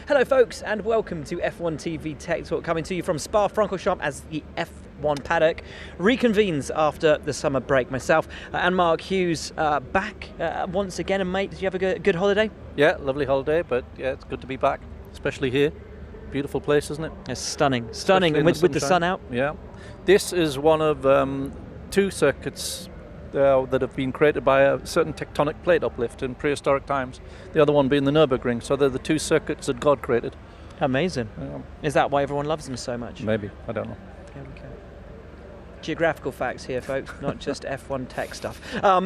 Hello folks, and welcome to F1 TV Tech Talk, coming to you from Spa-Francorchamps as the F1 paddock reconvenes after the summer break. Myself and Mark Hughes back once again. And mate, did you have a good holiday? Yeah, lovely holiday, but yeah, it's good to be back, especially here. Beautiful place, isn't it? It's stunning, and with the sun out. Yeah. This is one of two circuits that have been created by a certain tectonic plate uplift in prehistoric times. The other one being the Nürburgring. So they're the two circuits that God created. Amazing. Yeah. Is that why everyone loves them so much? Maybe, I don't know. Okay. Geographical facts here, folks, not just F1 tech stuff.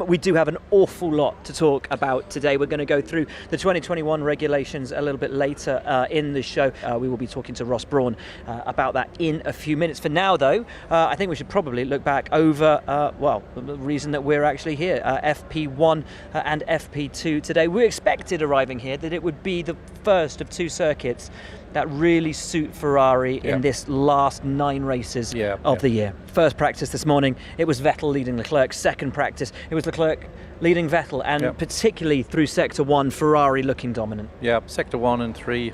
We do have an awful lot to talk about today. We're going to go through the 2021 regulations a little bit later in the show. We will be talking to Ross Brawn about that in a few minutes. For now, though, I think we should probably look back over, the reason that we're actually here, FP1 and FP2 today. We expected arriving here that it would be the first of two circuits that really suit Ferrari in this last 9 races of the year. First practice this morning, it was Vettel leading Leclerc. Second practice, it was Leclerc leading Vettel, and particularly through Sector 1, Ferrari looking dominant. Yeah, Sector 1 and 3,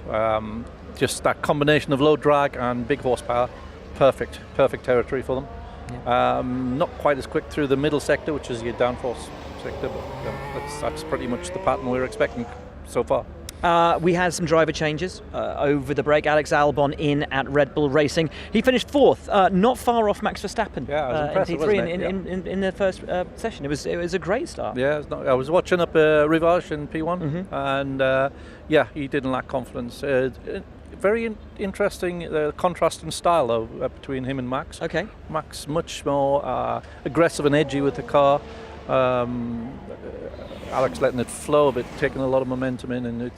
just that combination of low drag and big horsepower, perfect territory for them. Yeah. Not quite as quick through the middle sector, which is your downforce sector, but that's pretty much the pattern we were expecting so far. We had some driver changes over the break. Alex Albon in at Red Bull Racing. He finished 4th, not far off Max Verstappen. Yeah, it was impressive, in P3 in the first session. It was a great start. Yeah, I was watching up Rivage in P1, and he didn't lack confidence. Very interesting contrast in style, though, between him and Max. Okay. Max much more aggressive and edgy with the car. Alex letting it flow a bit, taking a lot of momentum in, and it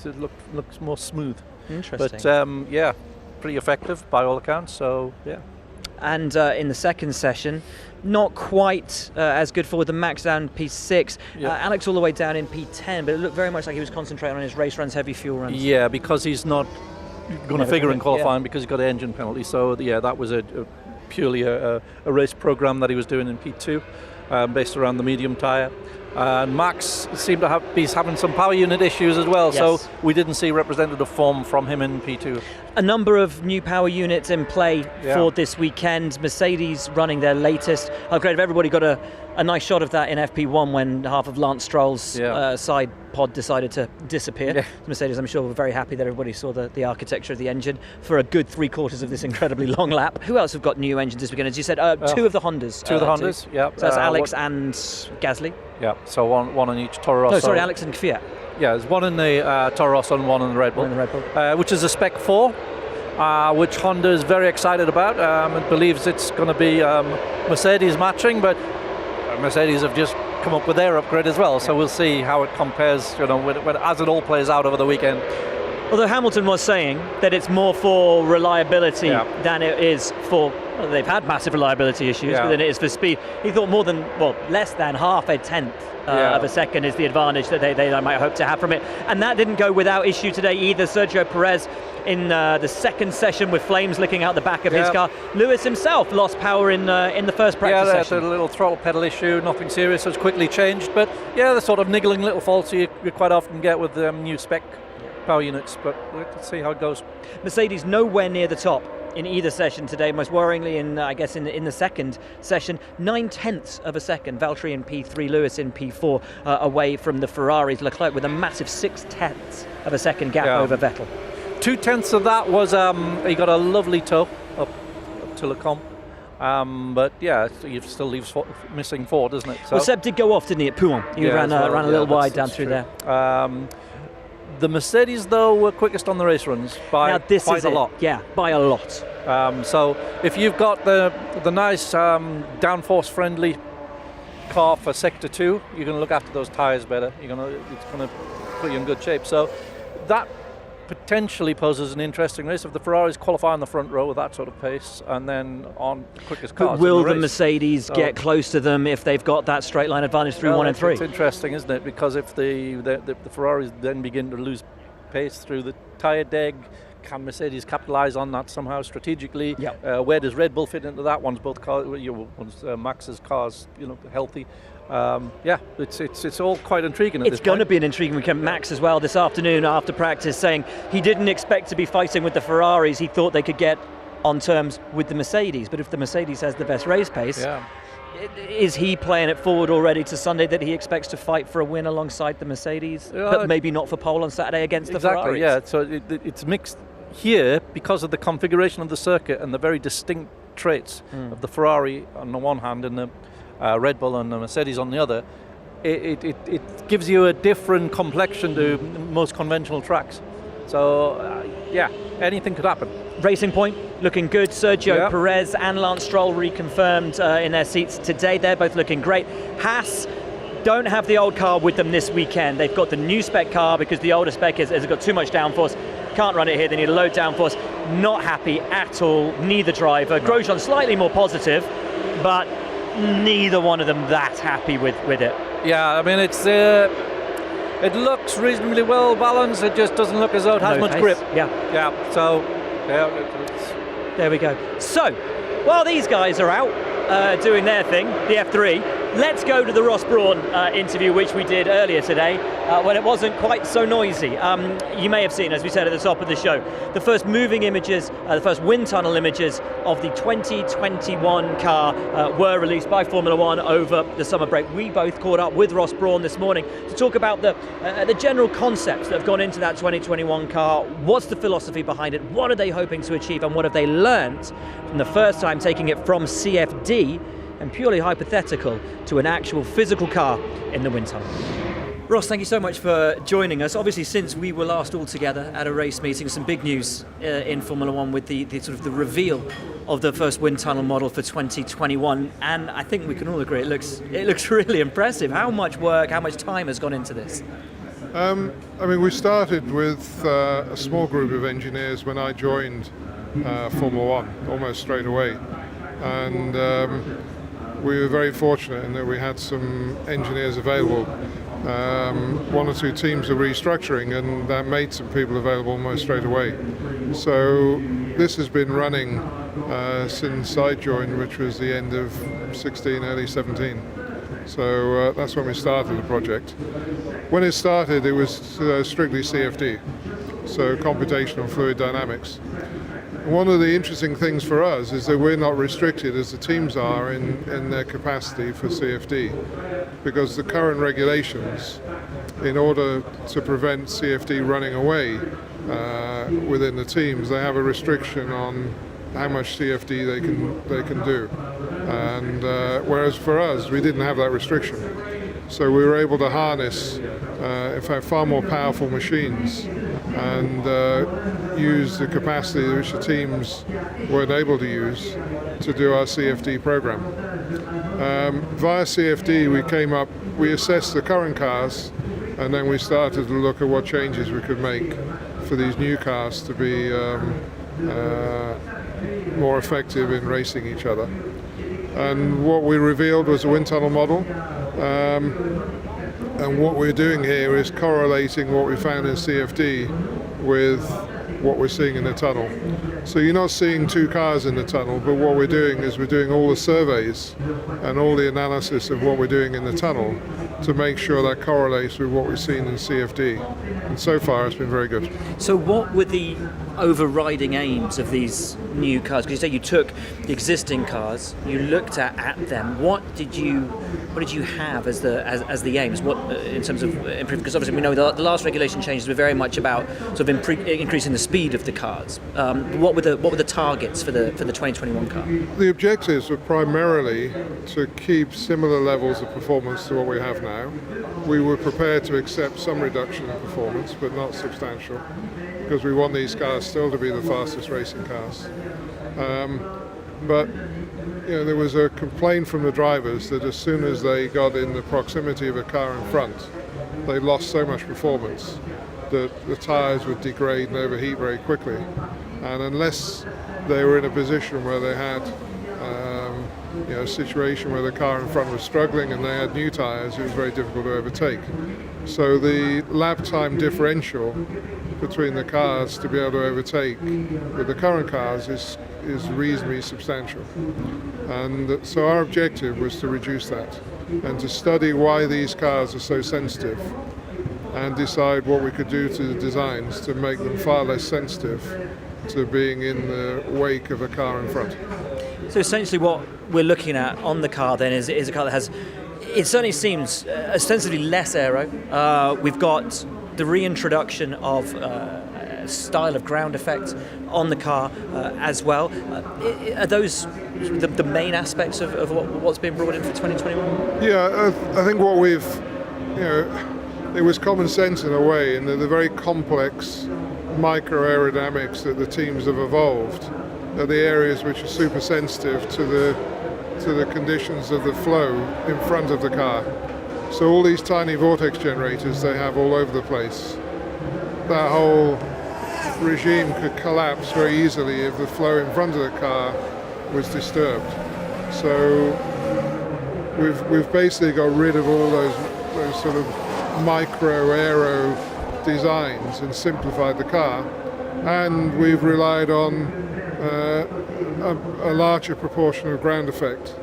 looks more smooth. Interesting. But pretty effective by all accounts. So yeah. And in the second session, not quite as good for the Max down P6. Alex all the way down in P10, but it looked very much like he was concentrating on his race runs, heavy fuel runs. Yeah, because he's not going to figure in qualifying because he's got an engine penalty. So yeah, that was purely a race program that he was doing in P2, based around the medium tyre. And Max seemed to be having some power unit issues as well, so we didn't see representative form from him in P2. A number of new power units in play for this weekend. Mercedes running their latest upgrade. Everybody got a nice shot of that in FP1 when half of Lance Stroll's side pod decided to disappear. Yeah. Mercedes, I'm sure, were very happy that everybody saw the architecture of the engine for a good 3/4 of this incredibly long lap. Who else have got new engines this weekend? As you said, 2 of the Hondas. Two of the Hondas, yeah. So that's Alex and Gasly. Yeah, so one on each Toro Rosso. No, sorry, Alex and Kvyat. Yeah, there's one in the Toro Rosso and one in the Red Bull. Which is a Spec 4, which Honda is very excited about and believes it's going to be Mercedes matching, but Mercedes have just come up with their upgrade as well, so we'll see how it compares, as it all plays out over the weekend. Although Hamilton was saying that it's more for reliability than it is for, they've had massive reliability issues, but than it is for speed. He thought less than half a tenth of a second is the advantage that they might hope to have from it. And that didn't go without issue today either. Sergio Perez in the second session with flames licking out the back of his car. Lewis himself lost power in the first practice session. Yeah, there's a little throttle pedal issue, nothing serious, it's quickly changed. But yeah, the sort of niggling little faults you quite often get with new spec power units, but let's see how it goes. Mercedes nowhere near the top in either session today. Most worryingly, in the second session, 9/10 of a second. Valtteri in P3, Lewis in P4, away from the Ferraris. Leclerc with a massive 6/10 of a second gap over Vettel. 2/10 of that was he got a lovely toe up to Lecombe. But yeah, you still leaves missing 4, doesn't it? So, well, Seb did go off, didn't he, at Pouhon? He ran a little wide down through there. The Mercedes, though, were quickest on the race runs by quite a lot. Yeah, by a lot. So if you've got the nice downforce friendly car for Sector 2, you're going to look after those tyres better. It's going to put you in good shape. So that potentially poses an interesting race if the Ferraris qualify on the front row with that sort of pace and then on the quickest cars. But will the Mercedes get close to them if they've got that straight line advantage through 1 and 3? It's interesting, isn't it? Because if the Ferraris then begin to lose pace through the tyre deg, can Mercedes capitalise on that somehow strategically? Yep. Where does Red Bull fit into that? One's both cars, one's Max's cars, healthy. It's all quite intriguing. It's going to be an intriguing weekend. Max as well this afternoon after practice saying he didn't expect to be fighting with the Ferraris. He thought they could get on terms with the Mercedes, but if the Mercedes has the best race pace, is he playing it forward already to Sunday that he expects to fight for a win alongside the Mercedes, but maybe not for pole on Saturday against the Ferraris? Yeah, so it's mixed here because of the configuration of the circuit and the very distinct traits of the Ferrari on the one hand and the Red Bull and the Mercedes on the other. It gives you a different complexion to most conventional tracks. So, anything could happen. Racing Point looking good. Sergio Perez and Lance Stroll reconfirmed in their seats today. They're both looking great. Haas don't have the old car with them this weekend. They've got the new spec car because the older spec has got too much downforce. Can't run it here. They need a low downforce. Not happy at all. Neither driver. Grosjean slightly more positive, but neither one of them that happy with it. Yeah, I mean it looks reasonably well balanced. It just doesn't look as though it has much grip. There we go. So, while these guys are out doing their thing, the F3, let's go to the Ross Brawn interview, which we did earlier today, when it wasn't quite so noisy. You may have seen, as we said at the top of the show, the first moving images, the first wind tunnel images of the 2021 car were released by Formula One over the summer break. We both caught up with Ross Brawn this morning to talk about the general concepts that have gone into that 2021 car. What's the philosophy behind it? What are they hoping to achieve? And what have they learnt from the first time taking it from CFD and purely hypothetical to an actual physical car in the wind tunnel? Ross, thank you so much for joining us. Obviously, since we were last all together at a race meeting, some big news in Formula One with the sort of the reveal of the first wind tunnel model for 2021, and I think we can all agree it looks really impressive. How much work, how much time has gone into this? We started with a small group of engineers when I joined Formula One, almost straight away, and we were very fortunate in that we had some engineers available. One or two teams were restructuring, and that made some people available almost straight away. So this has been running since I joined, which was the end of 16, early 17. So that's when we started the project. When it started, it was strictly CFD, so computational fluid dynamics. One of the interesting things for us is that we're not restricted as the teams are in their capacity for CFD, because the current regulations, in order to prevent CFD running away within the teams, they have a restriction on how much CFD they can do. And whereas for us, we didn't have that restriction. So we were able to harness, in fact, far more powerful machines and use the capacity which the teams weren't able to use to do our CFD program. Via CFD, we assessed the current cars, and then we started to look at what changes we could make for these new cars to be more effective in racing each other. And what we revealed was a wind tunnel model. And what we're doing here is correlating what we found in CFD with what we're seeing in the tunnel. So you're not seeing two cars in the tunnel, but what we're doing is we're doing all the surveys and all the analysis of what we're doing in the tunnel to make sure that correlates with what we've seen in CFD. And so far it's been very good. So what were the overriding aims of these new cars? Because you say you took the existing cars, you looked at them. What did you have as the aims? What in terms of improving? Because obviously we know the last regulation changes were very much about sort of increasing the speed of the cars. What were the targets for the 2021 car? The objectives were primarily to keep similar levels of performance to what we have now. We were prepared to accept some reduction in performance, but not substantial, because we want these cars still to be the fastest racing cars. But there was a complaint from the drivers that as soon as they got in the proximity of a car in front, they lost so much performance that the tyres would degrade and overheat very quickly. And unless they were in a position where they had a situation where the car in front was struggling and they had new tyres, it was very difficult to overtake. So the lap time differential between the cars to be able to overtake with the current cars is reasonably substantial. And so our objective was to reduce that and to study why these cars are so sensitive and decide what we could do to the designs to make them far less sensitive to being in the wake of a car in front. So essentially what we're looking at on the car then is a car that has, it certainly seems ostensibly less aero. We've got the reintroduction of style of ground effect on the car as well. Are those the main aspects of what's been brought in for 2021? Yeah, I think what we've, it was common sense in a way, in the very complex micro-aerodynamics that the teams have evolved are the areas which are super sensitive to the conditions of the flow in front of the car. So all these tiny vortex generators they have all over the place, that whole regime could collapse very easily if the flow in front of the car was disturbed. So we've basically got rid of all those sort of micro aero designs and simplified the car, and we've relied on a larger proportion of ground effect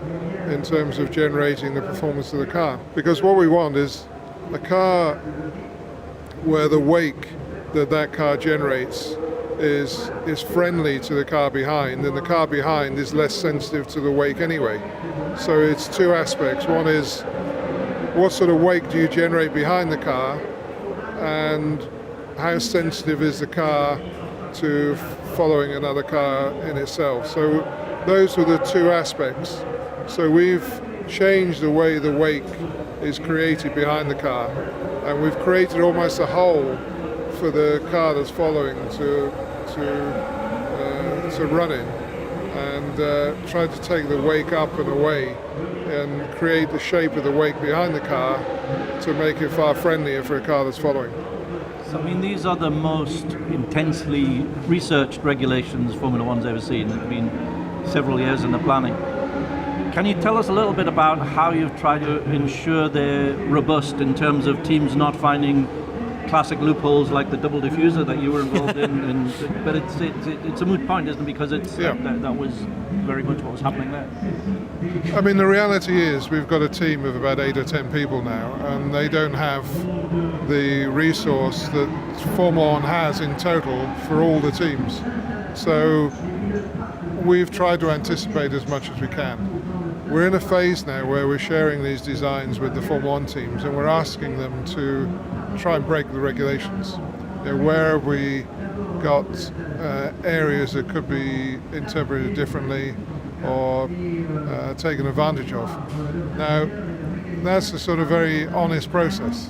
in terms of generating the performance of the car. Because what we want is a car where the wake that car generates is friendly to the car behind, and the car behind is less sensitive to the wake anyway. So it's two aspects. One is what sort of wake do you generate behind the car, and how sensitive is the car to following another car in itself. So those were the two aspects. So we've changed the way the wake is created behind the car, and we've created almost a hole for the car that's following to run in, and try to take the wake up and away and create the shape of the wake behind the car to make it far friendlier for a car that's following. So, I mean, these are the most intensely researched regulations Formula One's ever seen. It's been several years in the planning. Can you tell us a little bit about how you've tried to ensure they're robust in terms of teams not finding classic loopholes like the double diffuser that you were involved in? But it's a moot point, isn't it? Because that was very much what was happening there. I mean, the reality is we've got a team of about 8 or 10 people now, and they don't have the resource that Formula One has in total for all the teams. So we've tried to anticipate as much as we can. We're in a phase now where we're sharing these designs with the Formula One teams, and we're asking them to try and break the regulations. Where have we got areas that could be interpreted differently or taken advantage of? Now, that's a sort of very honest process,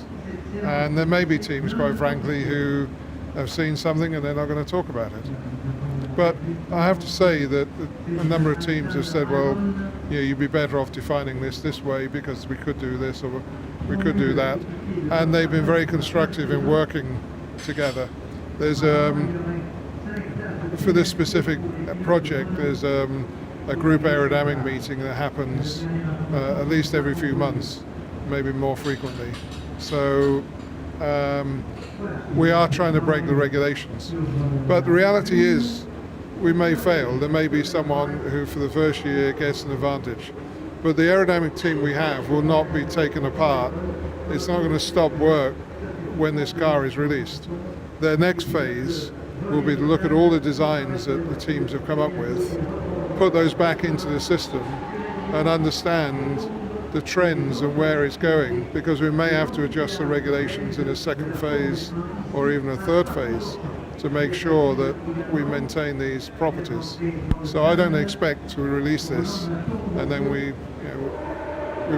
and there may be teams, quite frankly, who have seen something and they're not going to talk about it. But I have to say that a number of teams have said, well, you'd be better off defining this way because we could do this or we could do that. And they've been very constructive in working together. There's, for this specific project, there's a group aerodynamic meeting that happens at least every few months, maybe more frequently. So we are trying to break the regulations. But the reality is, we may fail. There may be someone who for the first year gets an advantage. But the aerodynamic team we have will not be taken apart. It's not going to stop work when this car is released. Their next phase will be to look at all the designs that the teams have come up with, put those back into the system and understand the trends and where it's going, because we may have to adjust the regulations in a second phase or even a third phase to make sure that we maintain these properties. So I don't expect to release this and then we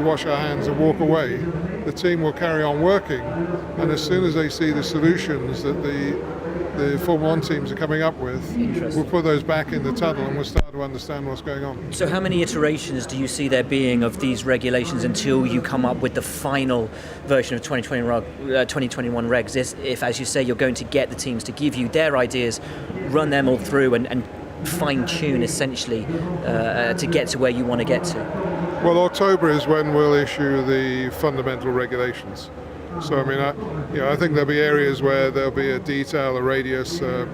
wash our hands and walk away. The team will carry on working, and as soon as they see the solutions that the Formula One teams are coming up with, we'll put those back in the tunnel and we'll start to understand what's going on. So how many iterations do you see there being of these regulations until you come up with the final version of 2021 regs? If, as you say, you're going to get the teams to give you their ideas, run them all through and fine-tune essentially to get to where you want to get to? Well, October is when we'll issue the fundamental regulations. So I mean, I think there'll be areas where there'll be a detail, a radius, a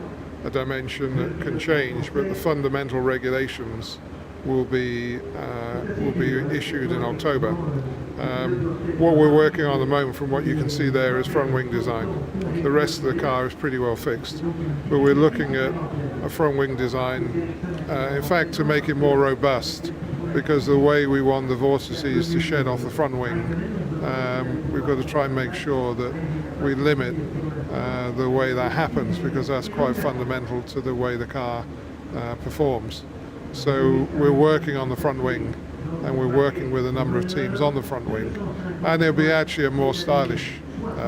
dimension that can change, but the fundamental regulations will be issued in October. What we're working on at the moment, from what you can see there, is front wing design. The rest of the car is pretty well fixed, but we're looking at a front wing design, in fact, to make it more robust, because the way we want the vortices to shed off the front wing, we've got to try and make sure that we limit the way that happens, because that's quite fundamental to the way the car performs. So we're working on the front wing, and we're working with a number of teams on the front wing, and there'll be actually a more stylish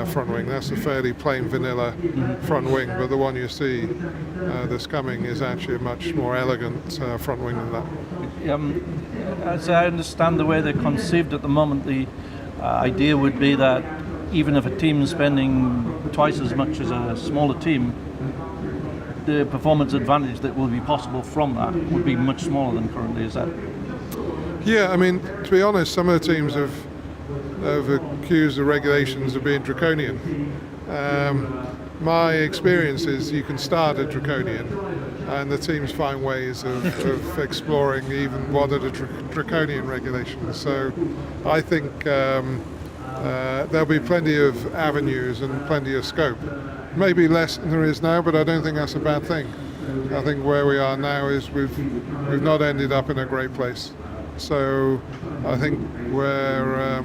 front wing. That's a fairly plain vanilla front wing, but the one you see that's coming is actually a much more elegant front wing than that. As I understand the way they're conceived at the moment, the idea would be that even if a team is spending twice as much as a smaller team, the performance advantage that will be possible from that would be much smaller than currently. Is that? Yeah, I mean, to be honest, some of the teams have accused the regulations of being draconian. My experience is you can start at draconian, and the teams find ways of exploring even what are the draconian regulations. So I think there'll be plenty of avenues and plenty of scope. Maybe less than there is now, but I don't think that's a bad thing. I think where we are now is we've not ended up in a great place. So I think where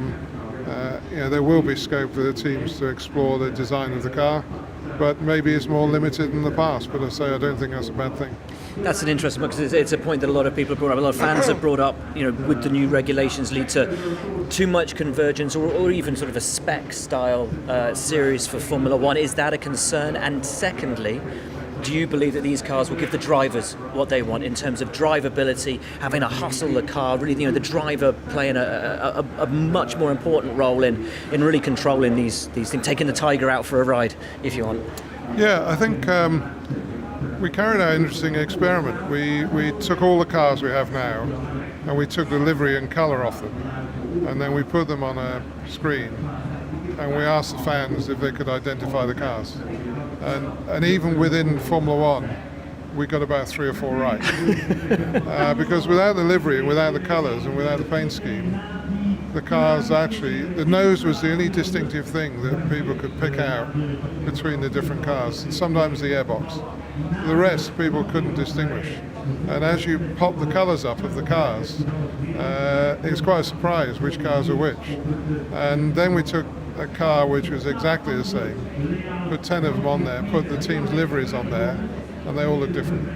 there will be scope for the teams to explore the design of the car, but maybe it's more limited than the past. But I don't think that's a bad thing. That's an interesting one, because it's a point that a lot of people have brought up. A lot of fans have brought up, would the new regulations lead to too much convergence, or even sort of a spec style series for Formula One? Is that a concern? And secondly, do you believe that these cars will give the drivers what they want in terms of drivability, having to hustle the car, really, the driver playing a much more important role in really controlling these things, taking the Tiger out for a ride, if you want? Yeah, I think we carried out an interesting experiment. We took all the cars we have now, and we took the livery and colour off them, and then we put them on a screen, and we asked the fans if they could identify the cars. And even within Formula One, we got about 3 or 4 right. Because without the livery and without the colours and without the paint scheme, the cars actually, the nose was the only distinctive thing that people could pick out between the different cars, and sometimes the airbox. The rest people couldn't distinguish. And as you pop the colours up of the cars, it's quite a surprise which cars are which. And then we took a car which was exactly the same, put 10 of them on there, put the team's liveries on there, and they all look different.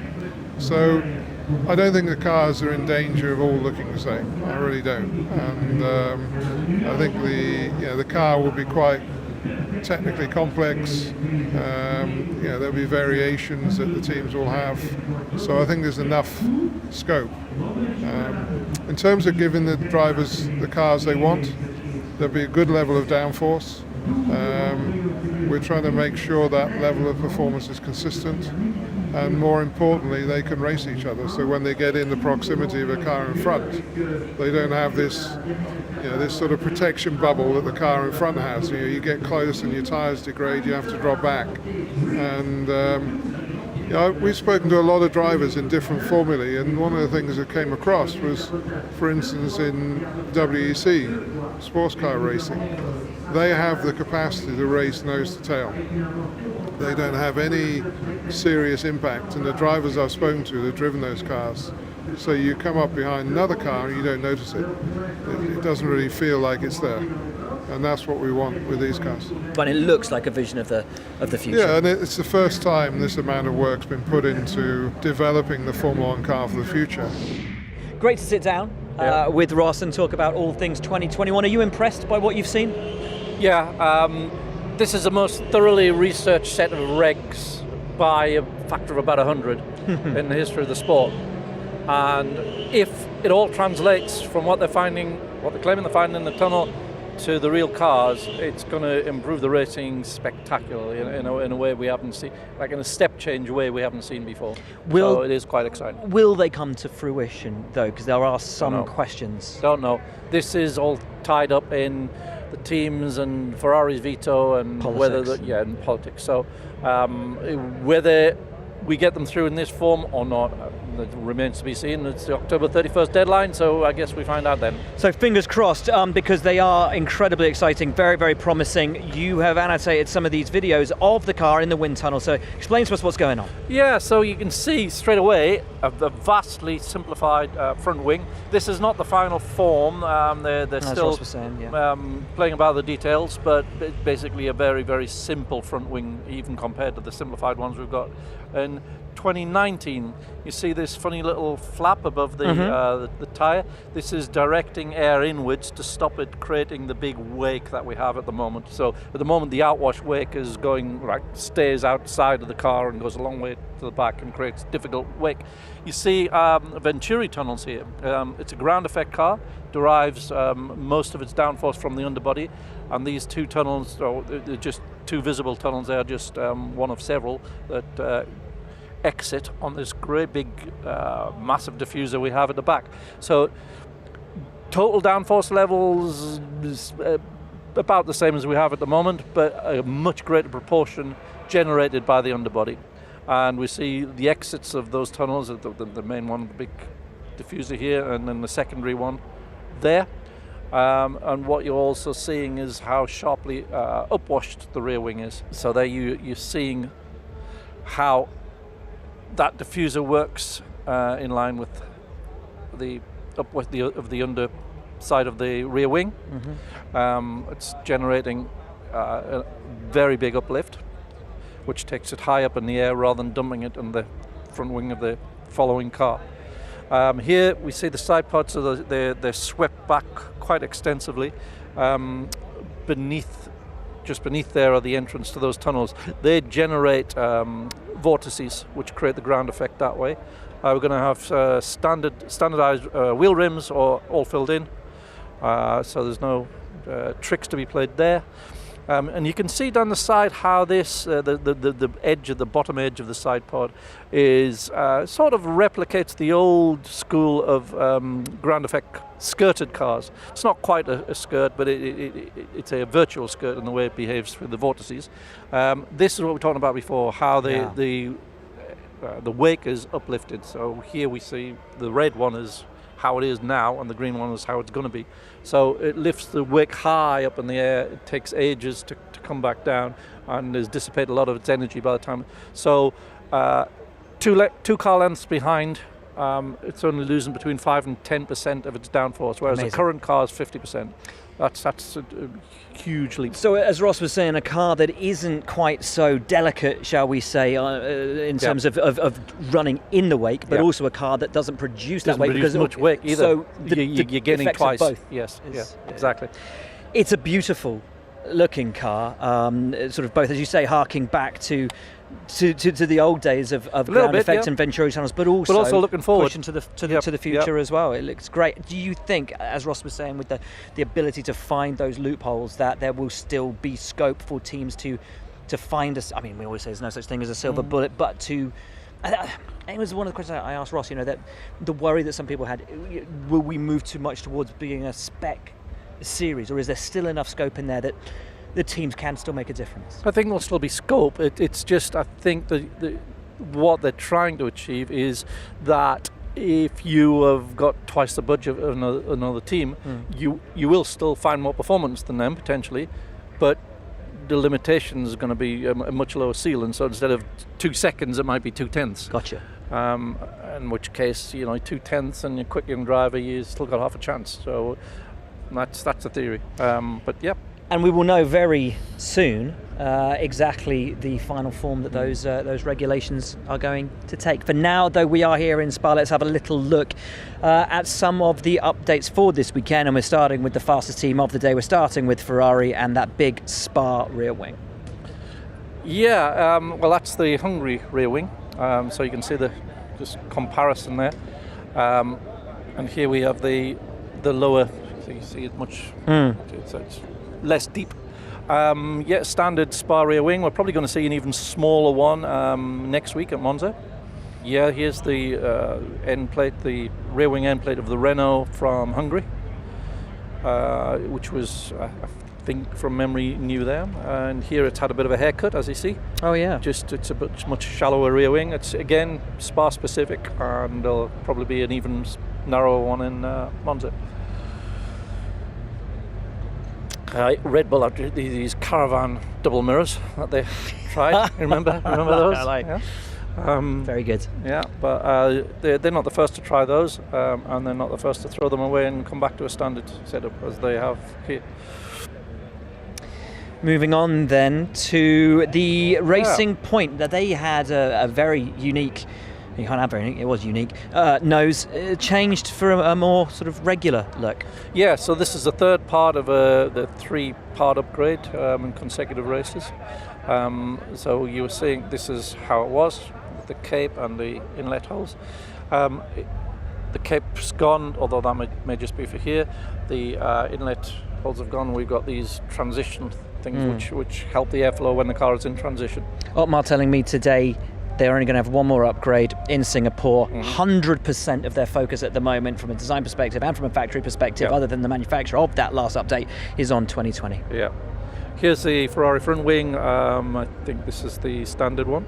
So I don't think the cars are in danger of all looking the same. I really don't. And I think the car will be quite technically complex. There'll be variations that the teams will have. So I think there's enough scope. In terms of giving the drivers the cars they want, there'll be a good level of downforce. We're trying to make sure that level of performance is consistent, and more importantly, they can race each other. So when they get in the proximity of a car in front, they don't have this sort of protection bubble that the car in front has. You get close and your tyres degrade, you have to drop back. And we've spoken to a lot of drivers in different formulae, and one of the things that came across was, for instance, in WEC, sports car racing, they have the capacity to race nose to tail. They don't have any serious impact, and the drivers I've spoken to that have driven those cars, so you come up behind another car and you don't notice it. It doesn't really feel like it's there. And that's what we want with these cars. But it looks like a vision of the future. Yeah, and it's the first time this amount of work's been put into developing the Formula One car for the future. Great to sit down with Ross and talk about all things 2021. Are you impressed by what you've seen? Yeah, this is the most thoroughly researched set of regs by a factor of about 100 in the history of the sport. And if it all translates from what they're claiming they're finding in the tunnel to the real cars, it's going to improve the racing spectacularly in a way we haven't seen, like in a step change way we haven't seen before. So it is quite exciting. Will they come to fruition though? Because there are some questions. Don't know. This is all tied up in the teams and Ferrari's veto and Politics. and politics. So whether we get them through in this form or not, it remains to be seen. It's the October 31st deadline, so I guess we find out then. So fingers crossed, because they are incredibly exciting, very, very promising. You have annotated some of these videos of the car in the wind tunnel, so explain to us what's going on. Yeah, so you can see straight away a vastly simplified front wing. This is not the final form. They're still Ross was saying, yeah. playing about the details, but basically a very, very simple front wing, even compared to the simplified ones we've got. In 2019, you see this funny little flap above the tyre. This is directing air inwards to stop it creating the big wake that we have at the moment. So at the moment, the outwash wake is going, stays outside of the car and goes a long way to the back and creates difficult wake. You see Venturi tunnels here. It's a ground effect car, derives most of its downforce from the underbody, and these two tunnels, they're just two visible tunnels. They are just one of several that exit on this great big massive diffuser we have at the back. So total downforce levels is about the same as we have at the moment, but a much greater proportion generated by the underbody. And we see the exits of those tunnels, the main one, the big diffuser here, and then the secondary one there. And what you're also seeing is how sharply upwashed the rear wing is. So there you're seeing how that diffuser works in line with the of the underside of the rear wing. It's generating a very big uplift, which takes it high up in the air rather than dumping it on the front wing of the following car. Here we see the side pods, so they're swept back quite extensively. Just beneath there are the entrance to those tunnels. They generate vortices, which create the ground effect that way. We're going to have standardized wheel rims, or all filled in, so there's no tricks to be played there. And you can see down the side how this, the edge of the bottom edge of the side pod is sort of replicates the old school of ground effect skirted cars. It's not quite a skirt, but it's a virtual skirt in the way it behaves with the vortices. This is what we were talking about before, how the wake is uplifted. So here we see the red one is how it is now, and the green one is how it's going to be. So it lifts the wake high up in the air. It takes ages to come back down, and has dissipated a lot of its energy by the time. So two car lengths behind, it's only losing between 5 and 10% of its downforce, whereas the current car is 50%. That's a huge leap. So as Ross was saying, a car that isn't quite so delicate, shall we say, in terms of running in the wake, but also a car that doesn't produce that wake because much wake either. So you're getting twice. Both. Yes, exactly. It's a beautiful looking car, sort of both, as you say, harking back to the old days of ground effect and Venturi tunnels, but also looking forward, pushing to the future as well. It looks great. Do you think, as Ross was saying, with the ability to find those loopholes, that there will still be scope for teams to find us? I mean, we always say there's no such thing as a silver bullet, but to it was one of the questions I asked Ross. That the worry that some people had: will we move too much towards being a spec series, or is there still enough scope in there that the teams can still make a difference? I think there'll still be scope. It's just, I think what they're trying to achieve is that if you have got twice the budget of another team, you will still find more performance than them potentially, but the limitation is going to be a much lower ceiling. So instead of 2 seconds, it might be 2/10. Gotcha. In which case, 2/10 and you're quick young driver, you still got half a chance. So that's the theory. But yeah. And we will know very soon exactly the final form that those regulations are going to take. For now, though, we are here in Spa. Let's have a little look at some of the updates for this weekend, and we're starting with the fastest team of the day. We're starting with Ferrari and that big Spa rear wing. Yeah, well, that's the Hungary rear wing. So you can see the just comparison there. And here we have the lower. So you see it much. So it's less deep. Standard Spa rear wing. We're probably going to see an even smaller one next week at Monza. Yeah, here's the end plate, the rear wing end plate of the Renault from Hungary, which was think from memory new there. And here it's had a bit of a haircut, as you see. Oh yeah. Just it's a much shallower rear wing. It's again Spa specific, and there'll probably be an even narrower one in Monza. Red Bull had these Caravan double mirrors that they tried. Remember those? I like. Yeah. Very good. Yeah, but they're not the first to try those, and they're not the first to throw them away and come back to a standard setup as they have here. Moving on then to the Racing Point, that they had a very unique, you can't have very unique, it was unique, nose, changed for a more sort of regular look. Yeah, so this is the third part of the 3-part upgrade in consecutive races. So you were seeing this is how it was, with the cape and the inlet holes. The cape's gone, although that may just be for here. The inlet holes have gone. We've got these transition things which help the airflow when the car is in transition. Otmar telling me today they're only going to have one more upgrade in Singapore. 100% of their focus at the moment from a design perspective and from a factory perspective, other than the manufacturer of that last update, is on 2020. Yeah. Here's the Ferrari front wing. I think this is the standard one.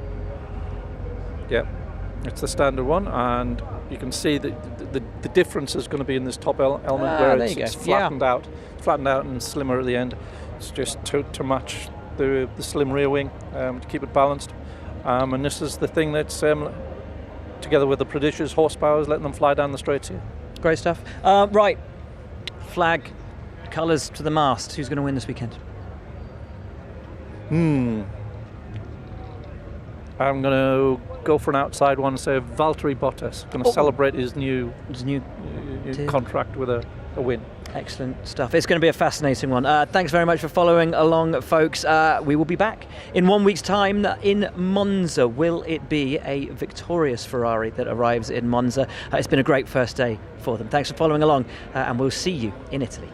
Yeah, it's the standard one, and you can see that the difference is going to be in this top element where it's flattened out and slimmer at the end. It's just to match the slim rear wing, to keep it balanced. And this is the thing that's together with the prodigious horsepower is letting them fly down the straights here. Great stuff. Right, flag, colours to the mast. Who's going to win this weekend? I'm going to go for an outside one and say Valtteri Bottas. Going to celebrate his new contract with a win. Excellent stuff. It's going to be a fascinating one. Thanks very much for following along, folks. We will be back in 1 week's time in Monza. Will it be a victorious Ferrari that arrives in Monza? It's been a great first day for them. Thanks for following along, and we'll see you in Italy.